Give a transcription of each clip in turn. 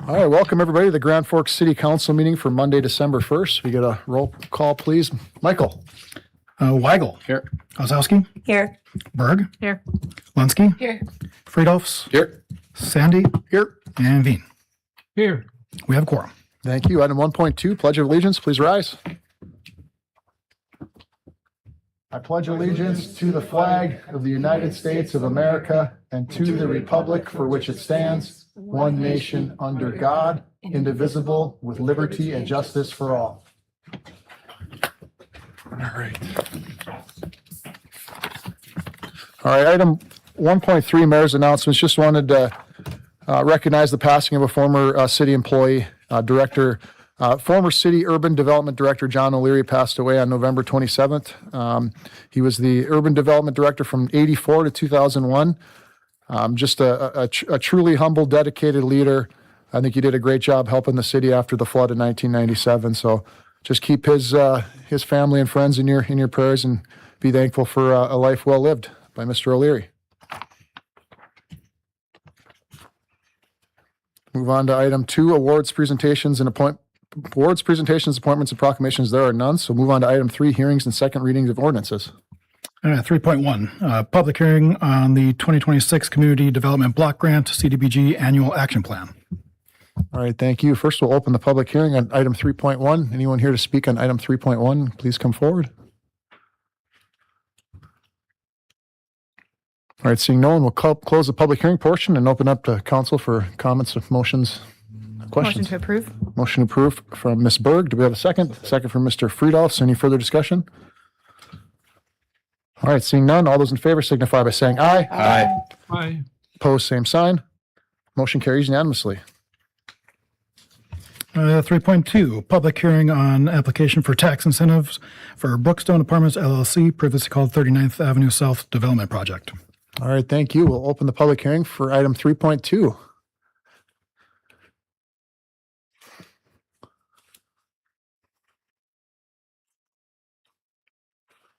All right, welcome everybody to the Grand Forks City Council meeting for Monday, December 1st. We get a roll call, please. Michael. Weigel. Here. Kozowski. Here. Berg. Here. Lunsky. Here. Friedolfs. Here. Sandy. Here. And Veen. Here. We have a quorum. Thank you. Item 1.2, Pledge of Allegiance. Please rise. I pledge allegiance to the flag of the United States of America and to the republic for which it stands, one nation under God, indivisible, with liberty and justice for all. All right. All right, item 1.3, Mayor's announcements. Just wanted to recognize the passing of a former city employee, former city urban development director John O'Leary passed away on November 27th. He was the urban development director from 84 to 2001. Just a truly humble, dedicated leader. I think he did a great job helping the city after the flood in 1997. So just keep his family and friends in your prayers and be thankful for a life well lived by Mr. O'Leary. Move on to item 2, awards, presentations, appointments, and proclamations. There are none. So move on to item 3, hearings and second readings of ordinances. 3.1, public hearing on the 2026 Community Development Block Grant CDBG Annual Action Plan. All right, thank you. First, we'll open the public hearing on item 3.1. Anyone here to speak on item 3.1, please come forward. All right, seeing no one, we'll close the public hearing portion and open up to council for comments, motions, questions. Motion to approve. Motion approved from Ms. Berg. Do we have a second? Second from Mr. Friedolfs. Any further discussion? All right, seeing none, all those in favor signify by saying aye. Aye. Aye. Opposed, same sign. Motion carries unanimously. 3.2, public hearing on application for tax incentives for Brookstone Apartments LLC, previously called 39th Avenue South Development Project. All right, thank you. We'll open the public hearing for item 3.2.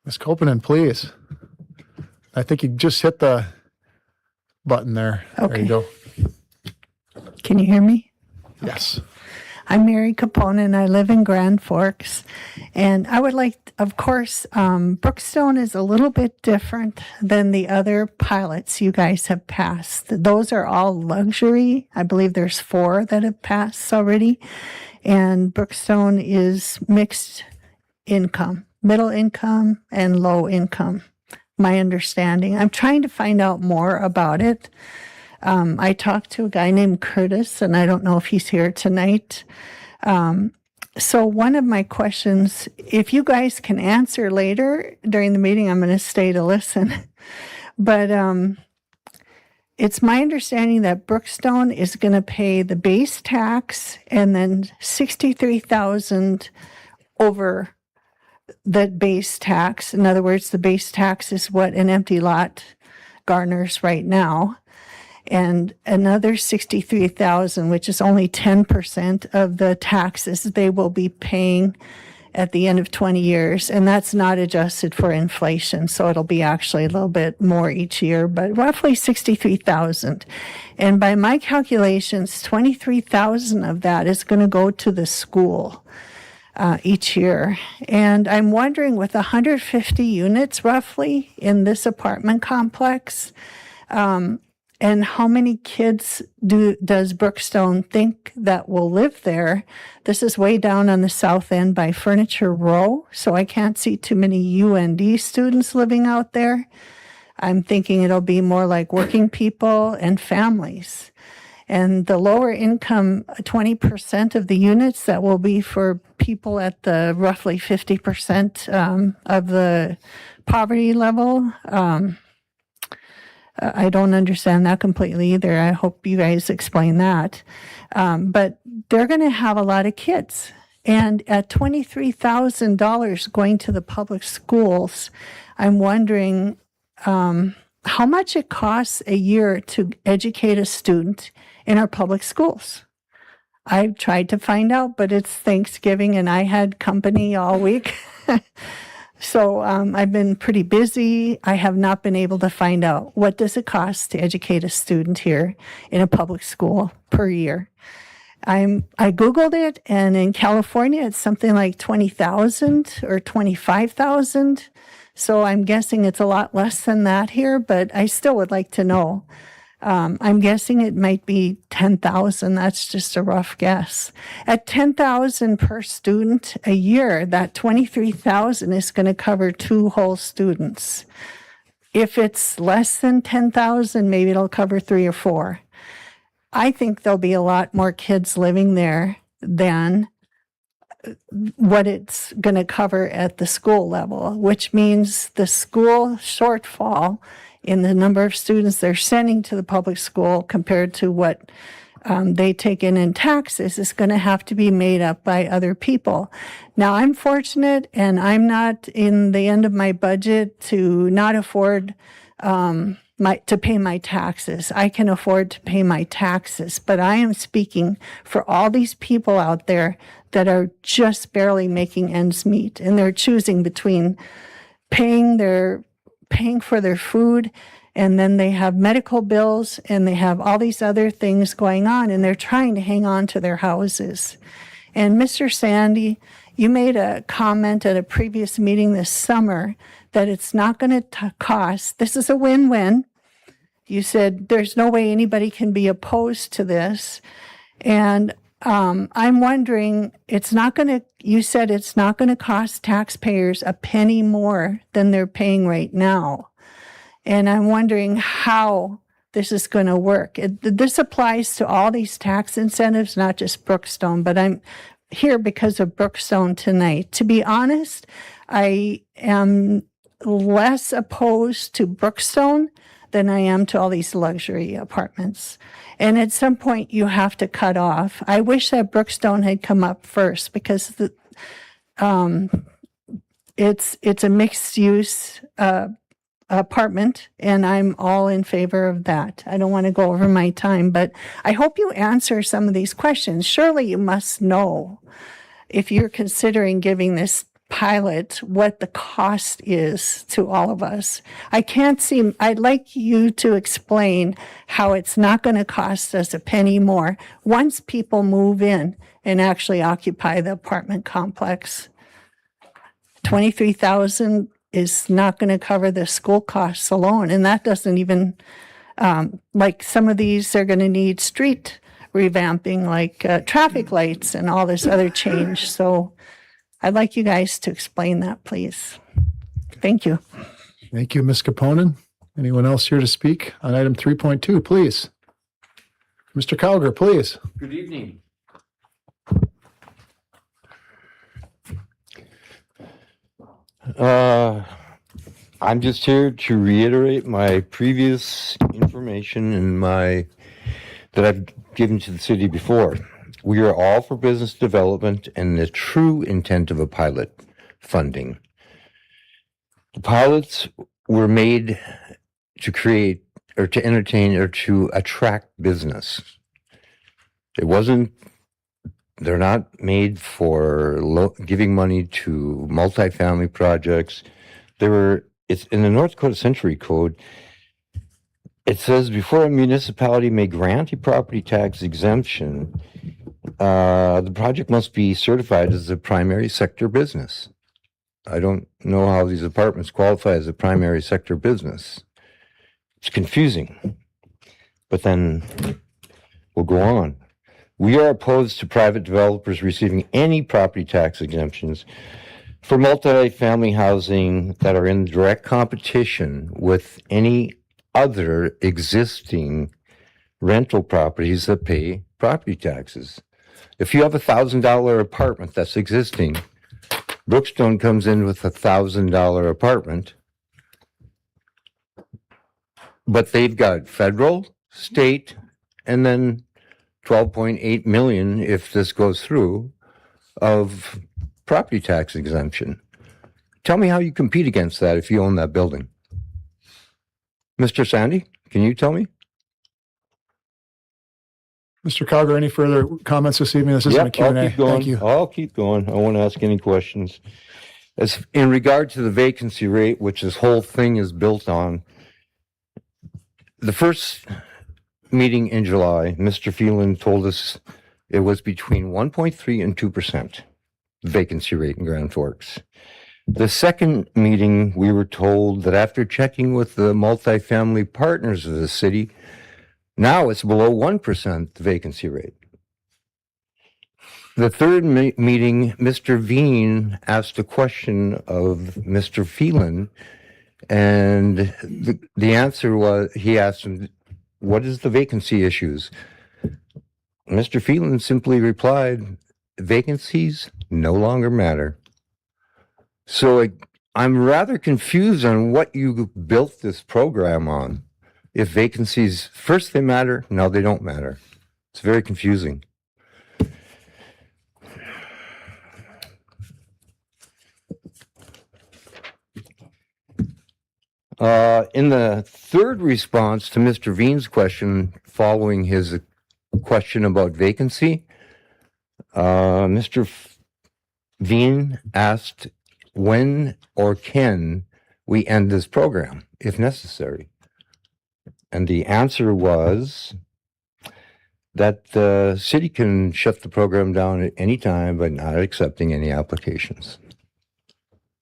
Ms. Kopinen, please. I think you just hit the button there. There Okay. you go. Can you hear me? Yes. I'm Mary Capone and I live in Grand Forks. And I would like, of course, Brookstone is a little bit different than the other pilots you guys have passed. Those are all luxury. I believe there's 4 that have passed already. And Brookstone is mixed income, middle income and low income, my understanding. I'm trying to find out more about it. I talked to a guy named Curtis, and I don't know if he's here tonight. So one of my questions, if you guys can answer later during the meeting, I'm going to stay to listen. But it's my understanding that Brookstone is going to pay the base tax and then $63,000 over the base tax. In other words, the base tax is what an empty lot garners right now. And another $63,000, which is only 10% of the taxes they will be paying at the end of 20 years. And that's not adjusted for inflation. So it'll be actually a little bit more each year, but roughly $63,000. And by my calculations, $23,000 of that is going to go to the school each year. And I'm wondering, with 150 units roughly in this apartment complex, and how many kids does Brookstone think that will live there? This is way down on the south end by Furniture Row, so I can't see too many UND students living out there. I'm thinking it'll be more like working people and families. And the lower income, 20% of the units that will be for people at the roughly 50% of the poverty level. I don't understand that completely either. I hope you guys explain that. But they're going to have a lot of kids. And at $23,000 going to the public schools, I'm wondering how much it costs a year to educate a student in our public schools. I've tried to find out, but it's Thanksgiving and I had company all week. So I've been pretty busy. I have not been able to find out what does it cost to educate a student here in a public school per year. I Googled it, and in California, it's something like 20,000 or 25,000. So I'm guessing it's a lot less than that here, but I still would like to know. I'm guessing it might be 10,000. That's just a rough guess. At 10,000 per student a year, that 23,000 is going to cover 2 whole students. If it's less than 10,000, maybe it'll cover 3 or 4. I think there'll be a lot more kids living there than what it's going to cover at the school level, which means the school shortfall in the number of students they're sending to the public school compared to what they take in taxes is going to have to be made up by other people. Now, I'm fortunate, and I'm not in the end of my budget to not afford to pay my taxes. I can afford to pay my taxes, but I am speaking for all these people out there that are just barely making ends meet, and they're choosing between paying for their food, and then they have medical bills, and they have all these other things going on, and they're trying to hang on to their houses. And Mr. Sandy, you made a comment at a previous meeting this summer that it's not going to cost, this is a win-win. You said there's no way anybody can be opposed to this. And I'm wondering, you said it's not going to cost taxpayers a penny more than they're paying right now. And I'm wondering how this is going to work. This applies to all these tax incentives, not just Brookstone, but I'm here because of Brookstone tonight. To be honest, I am less opposed to Brookstone than I am to all these luxury apartments. And at some point you have to cut off. I wish that Brookstone had come up first because it's a mixed use apartment, and I'm all in favor of that. I don't want to go over my time, but I hope you answer some of these questions. Surely you must know, if you're considering giving this pilot, what the cost is to all of us. I'd like you to explain how it's not going to cost us a penny more once people move in and actually occupy the apartment complex. 23,000 is not going to cover the school costs alone. And that doesn't even, like some of these, they're going to need street revamping, like traffic lights and all this other change. So I'd like you guys to explain that, please. Thank you. Thank you, Ms. Kaponen. Anyone else here to speak on item 3.2, please? Mr. Calgar, please. Good evening. I'm just here to reiterate my previous information that I've given to the city before. We are all for business development and the true intent of a pilot funding. The pilots were made to create or to entertain or to attract business. They're not made for giving money to multifamily projects. It's in the North Dakota Century Code. It says before a municipality may grant a property tax exemption, the project must be certified as a primary sector business. I don't know how these apartments qualify as a primary sector business. It's confusing, but then we'll go on. We are opposed to private developers receiving any property tax exemptions for multifamily housing that are in direct competition with any other existing rental properties that pay property taxes. If you have $1,000 apartment that's existing, Brookstone comes in with $1,000 apartment, but they've got federal, state, and then 12.8 million, if this goes through, of property tax exemption. Tell me how you compete against that if you own that building. Mr. Sandy, can you tell me? Mr. Calgar, any further comments this evening? This isn't a Yep, Q&A. I'll keep going. Thank you. I'll keep going. I won't ask any questions. As in regard to the vacancy rate, which this whole thing is built on, the first meeting in July, Mr. Phelan told us it was between 1.3 and 2% vacancy rate in Grand Forks. The second meeting, we were told that after checking with the multifamily partners of the city, now it's below 1% vacancy rate. The third meeting, Mr. Veen asked a question of Mr. Phelan, and the answer was, he asked him, what is the vacancy issues? Mr. Phelan simply replied, vacancies no longer matter. So I'm rather confused on what you built this program on. If vacancies, first they matter, now they don't matter. It's very confusing. In the third response to Mr. Veen's question, following his question about vacancy, Mr. Veen asked, when or can we end this program, if necessary? And the answer was that the city can shut the program down at any time, but not accepting any applications.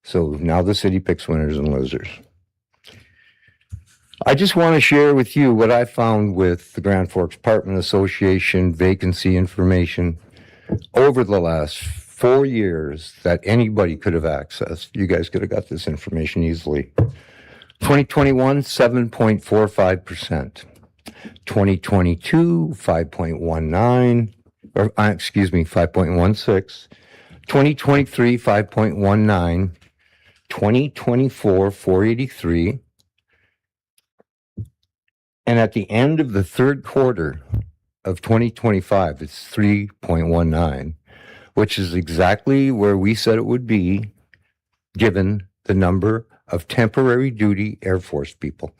So now the city picks winners and losers. I just want to share with you what I found with the Grand Forks Apartment Association vacancy information over the last 4 years that anybody could have accessed. You guys could have got this information easily. 2021, 7.45%. 2022, 5.19, or excuse me, 5.16. 2023, 5.19. 2024, 483. And at the end of the third quarter of 2025, it's 3.19, which is exactly where we said it would be given the number of temporary duty Air Force people.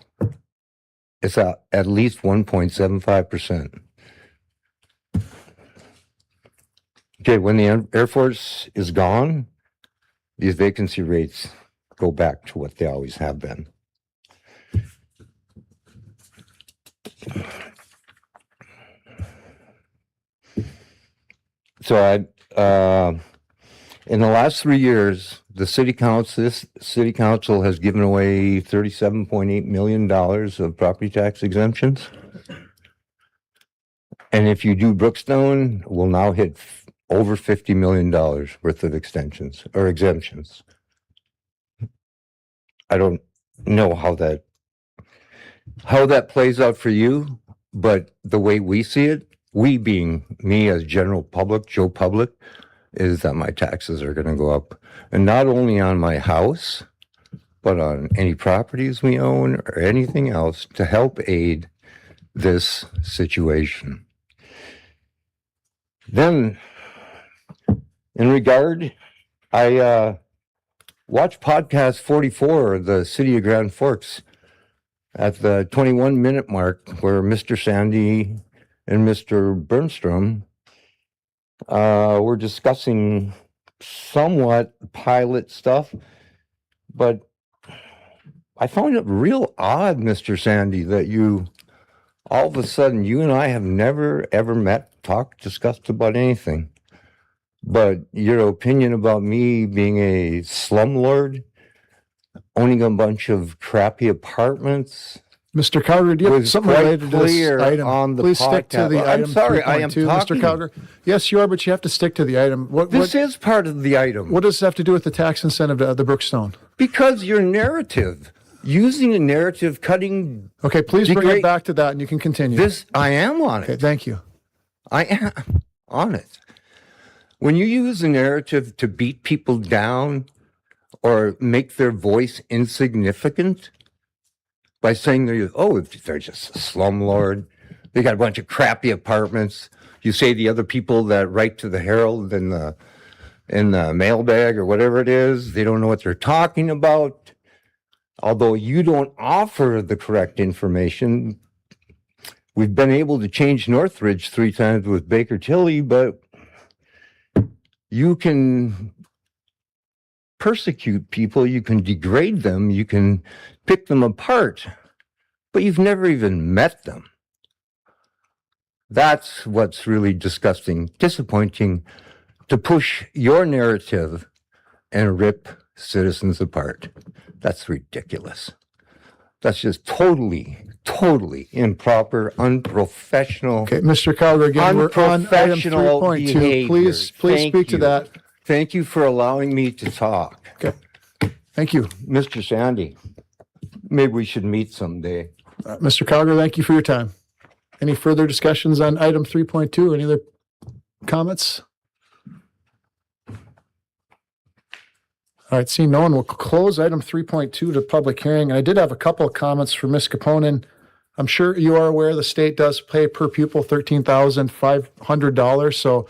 It's at least 1.75%. Okay, when the Air Force is gone, these vacancy rates go back to what they always have been. So in the last 3 years, this city council has given away $37.8 million of property tax exemptions. And if you do Brookstone, we'll now hit over $50 million worth of extensions or exemptions. I don't know how that plays out for you, but the way we see it, we being me as general public, Joe Public, is that my taxes are going to go up. And not only on my house, but on any properties we own or anything else to help aid this situation. Then, in regard, I watched podcast 44, the City of Grand Forks, at the 21-minute mark, where Mr. Sandy and Mr. Bernstrom were discussing somewhat pilot stuff, but I found it real odd, Mr. Sandy, that you, all of a sudden, you and I have never, ever met, talked, discussed about anything. But your opinion about me being a slumlord, owning a bunch of crappy apartments, Mr. Cowger, do you have was something quite related to this clear item? on the Please stick to podcast. the Well, item. I'm sorry, I am 3.2, talking. Mr. Cowger. Yes, you are, but you have to stick to the item. This is part of the item. What does this have to do with the tax incentive to the Brookstone? Because your narrative, using a narrative, cutting Okay, please bring Degrade- it back to that and you can continue. this, I am on Okay, it. thank you. I am on it. When you use a narrative to beat people down or make their voice insignificant by saying they're just a slumlord, they got a bunch of crappy apartments. You say the other people that write to the Herald in the mailbag or whatever it is, they don't know what they're talking about. Although you don't offer the correct information, we've been able to change Northridge 3 times with Baker Tilly, but you can persecute people, you can degrade them, you can pick them apart, but you've never even met them. That's what's really disgusting, disappointing, to push your narrative and rip citizens apart. That's ridiculous. That's just totally improper, unprofessional. Okay, Mr. Calgar, again, we're on item Unprofessional 3.2. behavior. Please Thank speak to you. that. Thank you for allowing me to talk. Okay. Thank you. Mr. Sandy, maybe we should meet someday. Mr. Calgar, thank you for your time. Any further discussions on item 3.2? Any other comments? All right, seeing no one, we'll close item 3.2 to public hearing. I did have a couple of comments for Ms. Caponen. I'm sure you are aware the state does pay per pupil $13,500. So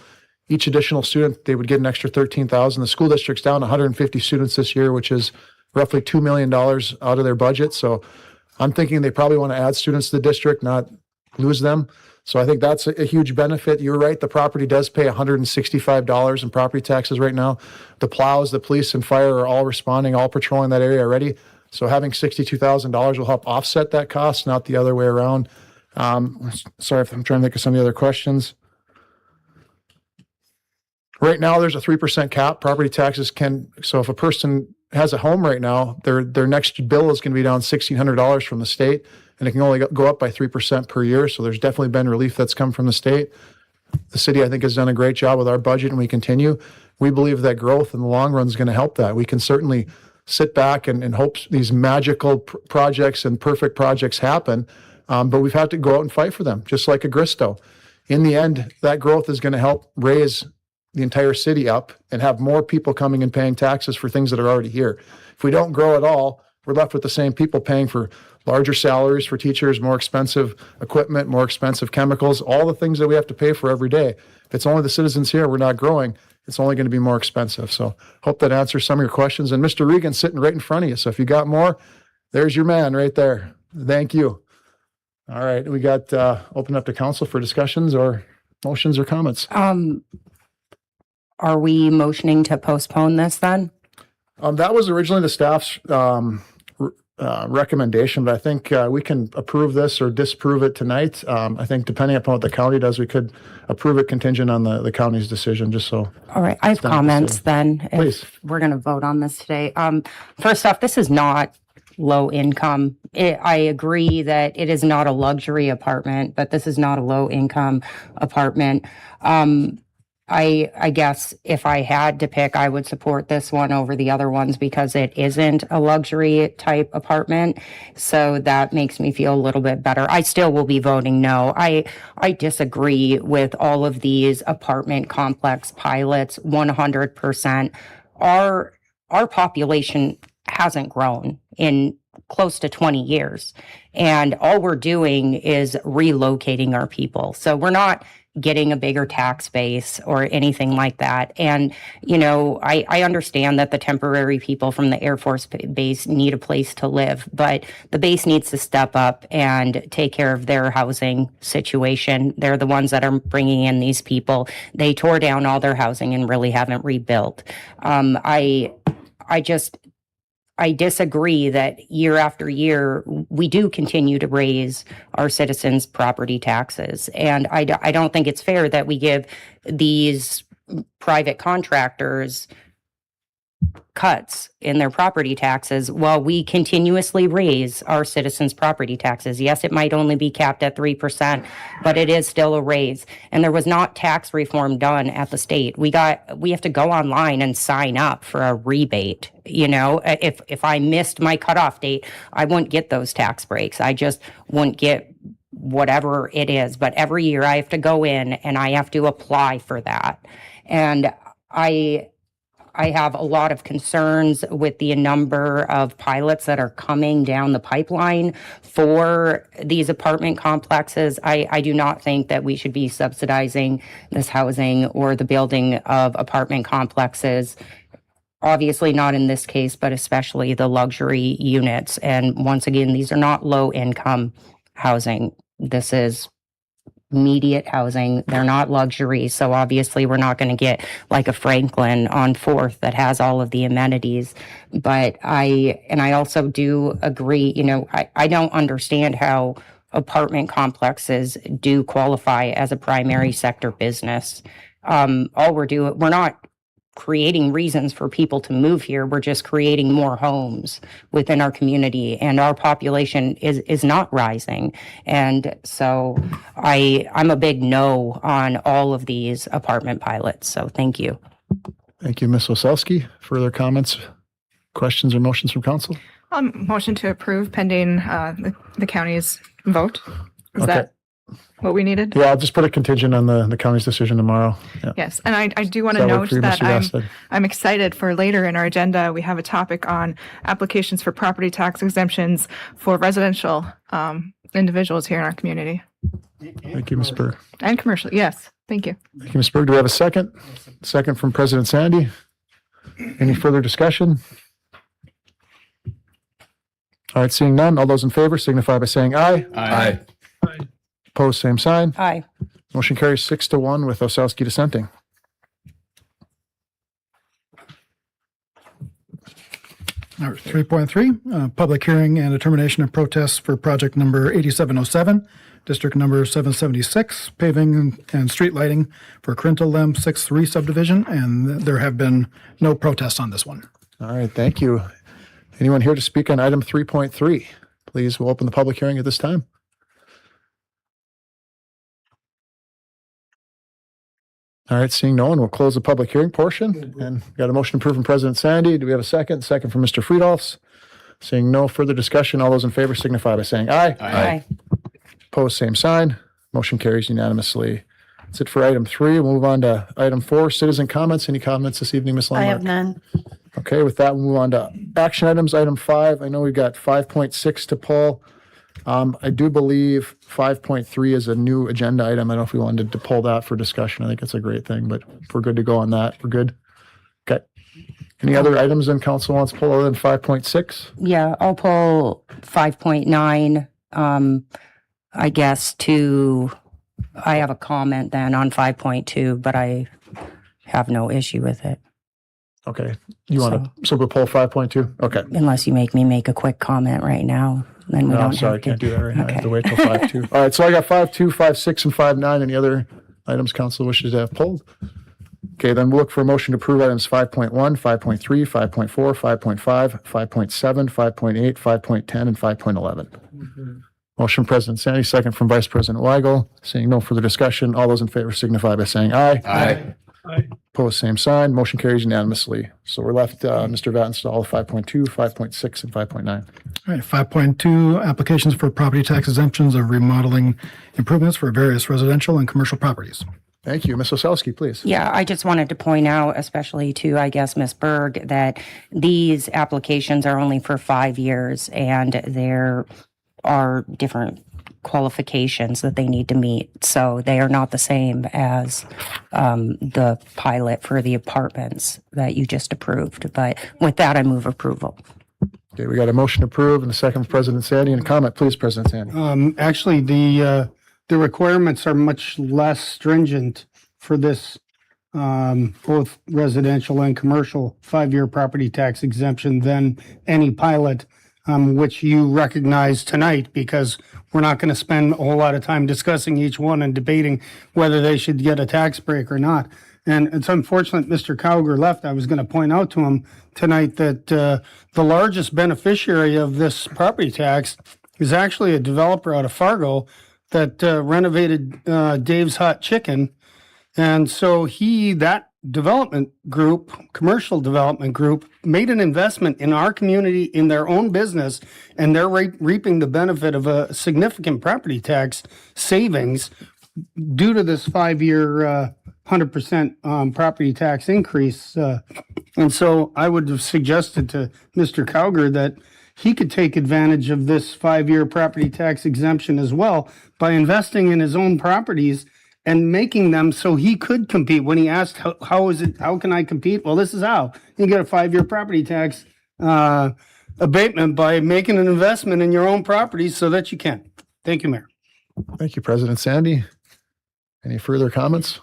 each additional student, they would get an extra $13,000. The school district's down 150 students this year, which is roughly $2 million out of their budget. So I'm thinking they probably want to add students to the district, not lose them. So I think that's a huge benefit. You're right. The property does pay $165 in property taxes right now. The plows, the police and fire are all responding, all patrolling that area already. So having $62,000 will help offset that cost, not the other way around. Sorry if I'm trying to think of some of the other questions. Right now, there's a 3% cap. Property taxes so if a person has a home right now, their next bill is going to be down $1,600 from the state, and it can only go up by 3% per year. So there's definitely been relief that's come from the state. The city, I think, has done a great job with our budget, and we continue. We believe that growth in the long run is going to help that. We can certainly sit back and hope these magical projects and perfect projects happen, but we've had to go out and fight for them, just like Agristo. In the end, that growth is going to help raise the entire city up and have more people coming and paying taxes for things that are already here. If we don't grow at all, we're left with the same people paying for larger salaries for teachers, more expensive equipment, more expensive chemicals, all the things that we have to pay for every day. If it's only the citizens here, we're not growing, it's only going to be more expensive. So hope that answers some of your questions. And Mr. Regan's sitting right in front of you. So if you got more, there's your man right there. Thank you. All right, we got open up to council for discussions or motions or comments. Are we motioning to postpone this then? That was originally the staff's recommendation, but I think we can approve this or disapprove it tonight. I think depending upon what the county does, we could approve it contingent on the county's decision, just so. All right, I have done with the comments city. then. Please. If we're going to vote on this today. First off, this is not low income. I agree that it is not a luxury apartment, but this is not a low income apartment. I guess if I had to pick, I would support this one over the other ones because it isn't a luxury type apartment. So that makes me feel a little bit better. I still will be voting no. I disagree with all of these apartment complex pilots 100%. Our population hasn't grown in close to 20 years. And all we're doing is relocating our people. So we're not getting a bigger tax base or anything like that. And, you know, I understand that the temporary people from the Air Force Base need a place to live, but the base needs to step up and take care of their housing situation. They're the ones that are bringing in these people. They tore down all their housing and really haven't rebuilt. I disagree that year after year, we do continue to raise our citizens' property taxes. And I don't think it's fair that we give these private contractors cuts in their property taxes while we continuously raise our citizens' property taxes. Yes, it might only be capped at 3%, but it is still a raise. And there was not tax reform done at the state. We have to go online and sign up for a rebate. You know, if I missed my cutoff date, I wouldn't get those tax breaks. I just wouldn't get whatever it is. But every year I have to go in and I have to apply for that. And I have a lot of concerns with the number of pilots that are coming down the pipeline for these apartment complexes. I do not think that we should be subsidizing this housing or the building of apartment complexes. Obviously not in this case, but especially the luxury units. And once again, these are not low income housing. This is immediate housing. They're not luxury. So obviously we're not going to get like a Franklin on 4th that has all of the amenities. But I also do agree, you know, I don't understand how apartment complexes do qualify as a primary sector business. All we're not creating reasons for people to move here. We're just creating more homes within our community, and our population is not rising. And so I'm a big no on all of these apartment pilots. So thank you. Thank you, Ms. Osowski. Further comments, questions, or motions from council? Motion to approve pending the county's vote. Is Okay. that what we needed? Yeah, I'll just put a contingent on the county's decision tomorrow. Yeah. Yes, and I do want Does to that work note for you, that Mr. Bassett? I'm excited for later in our agenda. We have a topic on applications for property tax exemptions for residential individuals here in our community Thank you, Ms. Berg. and commercial. Yes, thank you. Thank you, Ms. Berg. Do we have a second? Second from President Sandy. Any further discussion? All right, seeing none, all those in favor signify by saying aye. Aye. Opposed, same sign. Aye. Motion carries 6-1 with Osowski dissenting. All right, 3.3, public hearing and determination of protests for project number 8707, district number 776, paving and street lighting for Corinto Lem 6-3 subdivision, and there have been no protests on this one. All right, thank you. Anyone here to speak on item 3.3? Please, we'll open the public hearing at this time. All right, seeing no one, we'll close the public hearing portion. And got a motion approved from President Sandy. Do we have a second? Second from Mr. Friedolfs. Seeing no further discussion, all those in favor signify by saying aye. Aye. Opposed, same sign. Motion carries unanimously. That's it for item 3. We'll move on to item 4, citizen comments. Any comments this evening, Ms. Landmark? I have none. Okay, with that, we'll move on to action items. Item 5, I know we've got 5.6 to pull. I do believe 5.3 is a new agenda item. I don't know if we wanted to pull that for discussion. I think it's a great thing, but if we're good to go on that, we're good. Okay. Any other items in council wants to pull other than 5.6? Yeah, I'll pull 5.9. I guess I have a comment then on 5.2, but I have no issue with it. Okay. You want to, so we'll pull 5.2? Okay. Unless you make me make a quick comment right now, then we No, I'm don't sorry, I have to. can't do that right now. I have to Okay. wait till 5.2. All right, so I got 5.2, 5.6, and 5.9. Any other items council wishes to have pulled? Okay, then we'll look for a motion to approve items 5.1, 5.3, 5.4, 5.5, 5.7, 5.8, 5.10, and 5.11. Motion President Sandy, second from Vice President Weigel. Seeing no further discussion, all those in favor signify by saying aye. Aye. Opposed, same sign. Motion carries unanimously. So we're left, Mr. Vatnsdal, 5.2, 5.6, and 5.9. All right, 5.2, applications for property tax exemptions of remodeling improvements for various residential and commercial properties. Thank you. Ms. Osowski, please. Yeah, I just wanted to point out, especially to, I guess, Ms. Berg, that these applications are only for 5 years and there are different qualifications that they need to meet. So they are not the same as the pilot for the apartments that you just approved. But with that, I move approval. Okay, we got a motion approved and a second from President Sandy. And a comment, please, President Sandy. Actually, the requirements are much less stringent for this, both residential and commercial 5-year property tax exemption than any pilot, which you recognize tonight, because we're not going to spend a whole lot of time discussing each one and debating whether they should get a tax break or not. And it's unfortunate Mr. Cowger left. I was going to point out to him tonight that the largest beneficiary of this property tax is actually a developer out of Fargo that renovated Dave's Hot Chicken. And so that development group, commercial development group, made an investment in our community in their own business, and they're reaping the benefit of a significant property tax savings due to this 5-year 100% property tax increase. And so I would have suggested to Mr. Cowger that he could take advantage of this 5-year property tax exemption as well by investing in his own properties and making them so he could compete. When he asked, how can I compete? Well, this is how. You get a 5-year property tax abatement by making an investment in your own properties so that you can. Thank you, Mayor. Thank you, President Sandy. Any further comments?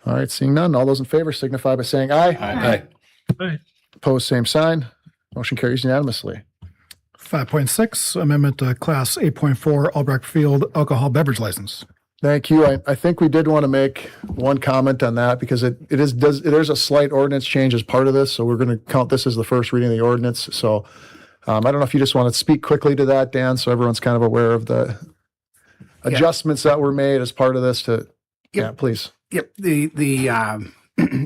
All right, seeing none, all those in favor signify by saying aye. Aye. Opposed, same sign. Motion carries unanimously. 5.6, amendment to Class 8.4 Albrecht Field alcohol beverage license. Thank you. I think we did want to make one comment on that because there's a slight ordinance change as part of this. So we're going to count this as the first reading of the ordinance. So I don't know if you just want to speak quickly to that, Dan, so everyone's kind of aware of the adjustments that were made as part of this yeah, please. Yep,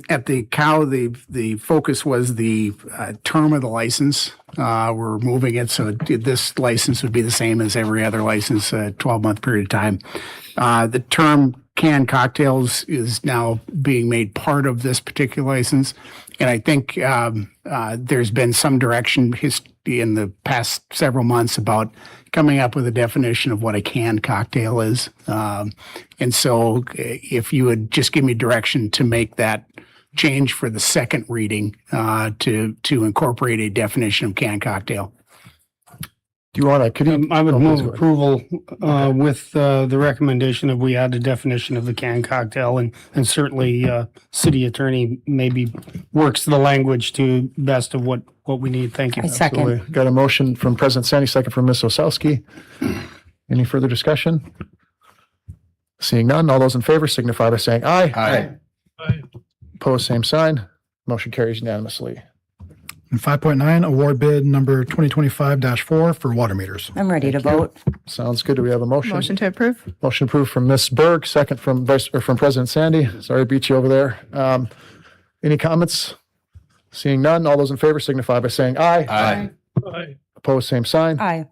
at the cow, the focus was the term of the license. We're moving it so this license would be the same as every other license, a 12-month period of time. The term canned cocktails is now being made part of this particular license. And I think there's been some direction in the past several months about coming up with a definition of what a canned cocktail is. And so if you would just give me direction to make that change for the second reading to incorporate a definition of canned cocktail. Do you want to, I would move approval with the recommendation that we add a definition of the canned cocktail, and certainly city attorney maybe works the language to best of what we need. Thank you. I second. we got a motion from President Sandy, second from Ms. Osowski. Any further discussion? Seeing none, all those in favor signify by saying aye. Aye. Opposed, same sign. Motion carries unanimously. And 5.9, award bid number 2025-4 for water meters. I'm ready to vote. Sounds good. Do we have a motion? Motion to approve? Motion approved from Ms. Berg, second from from President Sandy. Sorry to beat you over there. Any comments? Seeing none, all those in favor signify by saying aye. Aye. Opposed, same sign. Aye.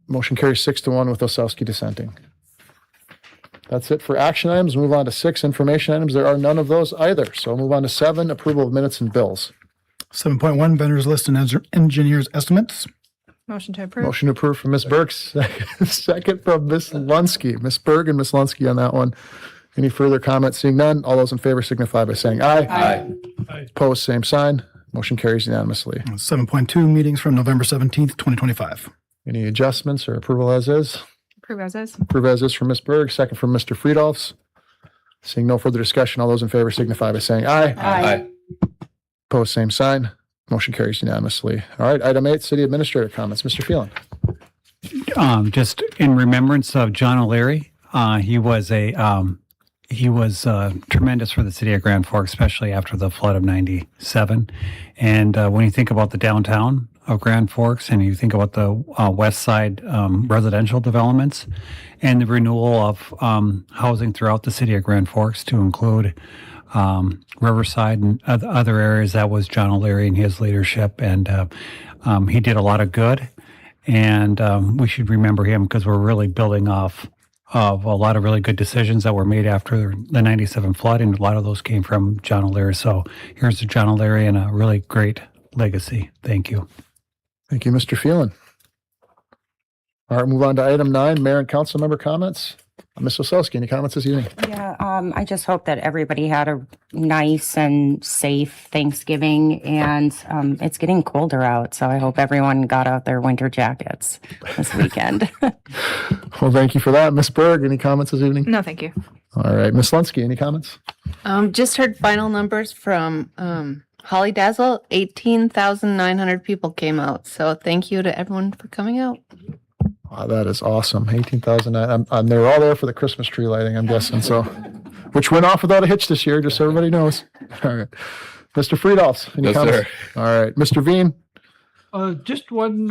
Motion carries 6-1 with Osowski dissenting. That's it for action items. Move on to 6, information items. There are none of those either. So move on to 7, approval of minutes and bills. 7.1, vendors list and engineers estimates. Motion to approve? Motion approved from Ms. Berg, second from Ms. Lunsky. Ms. Berg and Ms. Lunsky on that one. Any further comments? Seeing none, all those in favor signify by saying aye. Aye. Opposed, same sign. Motion carries unanimously. 7.2, meetings from November 17th, 2025. Any adjustments or approval as is? Approve as is? Approve as is from Ms. Berg, second from Mr. Friedolfs. Seeing no further discussion, all those in favor signify by saying aye. Aye. Opposed, same sign. Motion carries unanimously. All right, item 8, city administrator comments. Mr. Phelan. Just in remembrance of John O'Leary, he was tremendous for the city of Grand Forks, especially after the flood of '97. And when you think about the downtown of Grand Forks, and you think about the west side residential developments, and the renewal of housing throughout the city of Grand Forks to include Riverside and other areas, that was John O'Leary and his leadership, and he did a lot of good. And we should remember him because we're really building off of a lot of really good decisions that were made after the '97 flood, and a lot of those came from John O'Leary. So here's to John O'Leary and a really great legacy. Thank you. Thank you, Mr. Phelan. All right, move on to item 9, mayor and council member comments. Ms. Osowski, any comments this evening? Yeah, I just hope that everybody had a nice and safe Thanksgiving, and it's getting colder out, so I hope everyone got out their winter jackets this weekend. Well, thank you for that. Ms. Berg, any comments this evening? No, thank you. All right, Ms. Lunsky, any comments? Just heard final numbers from Holly Dazzle. 18,900 people came out. So thank you to everyone for coming out. Wow, that is awesome. 18,000. They were all there for the Christmas tree lighting, I'm guessing. So, which went off without a hitch this year, just so everybody knows. All right. Mr. Friedolfs, any comments? All right. Mr. Veen. Just one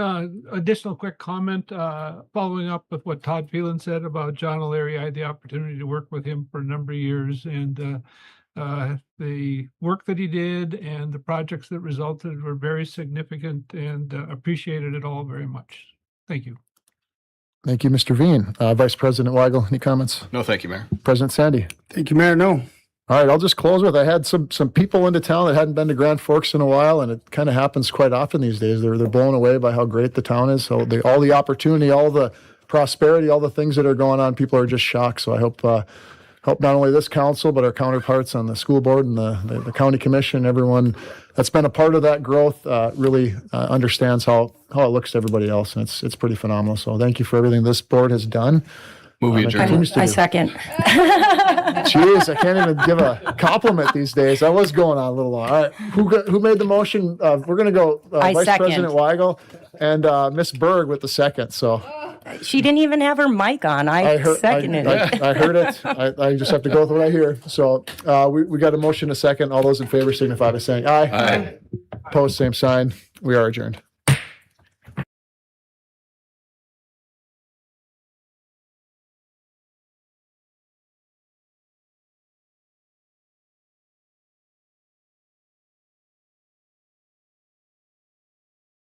additional quick comment, following up with what Todd Phelan said about John O'Leary. I had the opportunity to work with him for a number of years, and the work that he did and the projects that resulted were very significant, and appreciated it all very much. Thank you. Thank you, Mr. Veen. Vice President Weigel, any comments? No, thank you, Mayor. President Sandy. Thank you, Mayor. No. All right, I'll just close with, I had some people into town that hadn't been to Grand Forks in a while, and it kind of happens quite often these days. They're blown away by how great the town is. So all the opportunity, all the prosperity, all the things that are going on, people are just shocked. So I hope not only this council, but our counterparts on the school board and the county commission, everyone that's been a part of that growth really understands how it looks to everybody else. And it's pretty phenomenal. So thank you for everything this board has done. Movie adjourned. I second. Jeez, I can't even give a compliment these days. That was going on a little long. All right, who made the motion? We're going to go I Vice second. President Weigel and Miss Berg with the second. So She didn't even have her mic on. I seconded it. I heard it. I just have to go with what I hear. So we got a motion, a second. All those in favor signify by saying aye. Aye. Opposed, same sign. We are adjourned.